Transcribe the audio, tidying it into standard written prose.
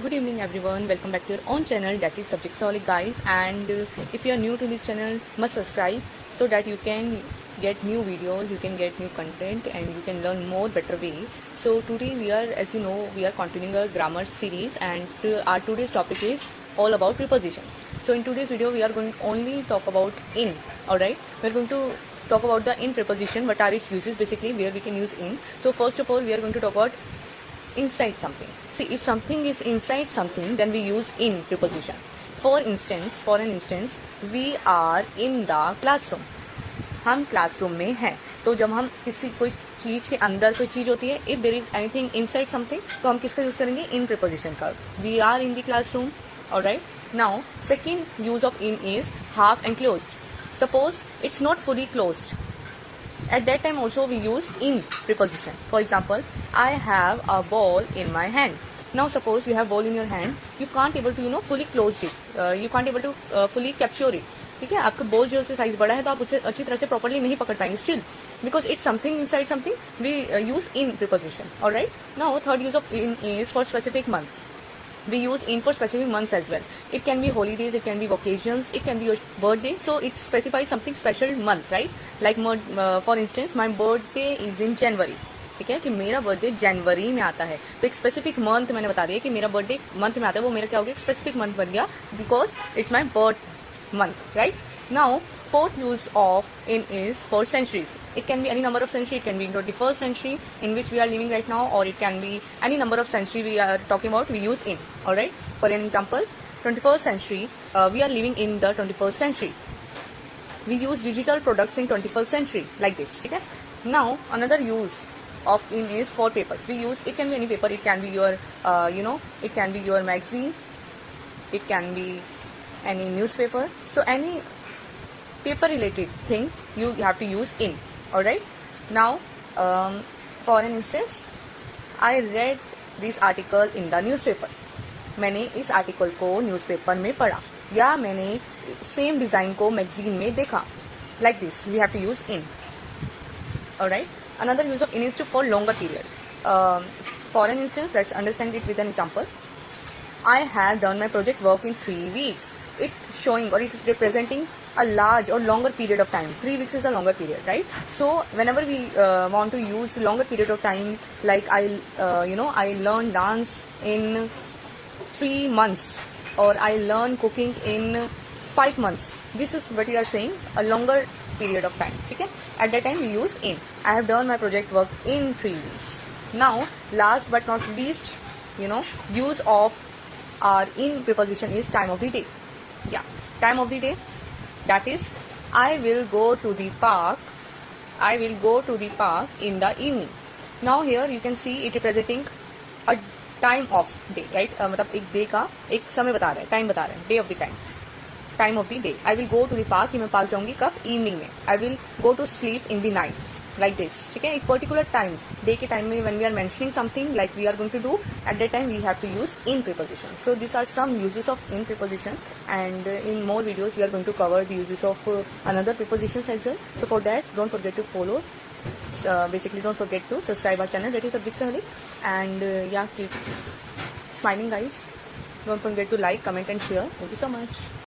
Good evening everyone, welcome back to your own channel, that is Subjectaholic guys. And if you are new to this channel, must subscribe so that you can get new videos, you can get new content and you can learn more better way. So today we are, as you know, we are continuing a grammar series, and our today's topic is all about prepositions. So in today's video we are going to only talk about in. Alright, we are going to talk about the in preposition, what are its uses, basically where we can use in. So first of all we are going to talk about inside something. See, if something is inside something, then we use in preposition. For an instance, we are in the classroom. हम classroom में हैं. तो जब हम किसी कोई चीज के अंदर कोई चीज होती है, if there is anything inside something, तो हम किसका यूज करेंगे? in preposition का. We are in the classroom. Alright. Now, second use of in is half enclosed. Suppose it's not fully closed. At that time also we use in preposition. For example, I have a ball in my hand. Now suppose you have ball in your hand, you can't able to fully close it. You can't able to fully capture it. ठीक है, आपका ball जो है size बड़ा है तो आप उसे अच्छी तरह से प्रॉपर्ली नहीं पकड़ पाएंगे. Still because it's something inside something we use in preposition. Alright. Now third use of in is for specific months. We use in for specific months as well. It can be holidays, it can be vacations, it can be your birthday. So it specifies something special month, right? Like for instance, my birthday is in January. ठीक है, कि मेरा birthday जनवरी में आता है. तो एक specific month मैंने बता दिया कि मेरा बर्थडे मंथ में आता है, वो मेरा क्या हो गया? एक स्पेसिफिक मंथ बन गया because it's my birth month, right? Now, fourth use of in is for centuries. It can be any number of century. It can be in 21st century in which we are living right now, or it can be any number of century we are talking about. We use in. All right. For an example, 21st century. We are living in the 21st century. We use digital products in 21st century like this. Okay. Now, another use of in is for papers. We use, it can be any paper. It can be your, it can be your magazine. It can be any newspaper. So any paper related thing you have to use in. Alright. Now for an instance, I read this article in the newspaper. मैंने इस article को newspaper में पढ़ा, या मैंने same design को magazine में देखा. Like this we have to use in. Alright. Another use of in is to for longer period. For an instance, let's understand it with an example. I have done my project work in 3 weeks. It showing or it representing a large or longer period of time. 3 weeks is a longer period, right? So whenever we want to use longer period of time, like I learned dance in 3 months, or I learned cooking in 5 months. This is what we are saying, a longer period of time. Okay? At that time we use in. I have done my project work in 3 weeks. Now, last but not least, use of our in preposition is time of the day. Yeah, time of the day. That is, I will go to the park. I will go to the park in the evening. Now here you can see it representing a time of day, right? मतलब एक day का एक समय बता रहा है, time बता रहा है, day of the time of the day. I will go to the park. कि मैं पार्क जाऊंगी कब? Evening में. I will go to sleep in the night. Like this. ठीक है, एक particular time, day के time में when we are mentioning something like we are going to do, at that time we have to use in preposition. So these are some uses of in preposition, and in more videos we are going to cover the uses of another prepositions as well. So for that, don't forget to follow. Basically, don't forget to subscribe our channel, that is Subjectaholic, and yeah, keep smiling guys. Don't forget to like, comment and share. Thank you so much.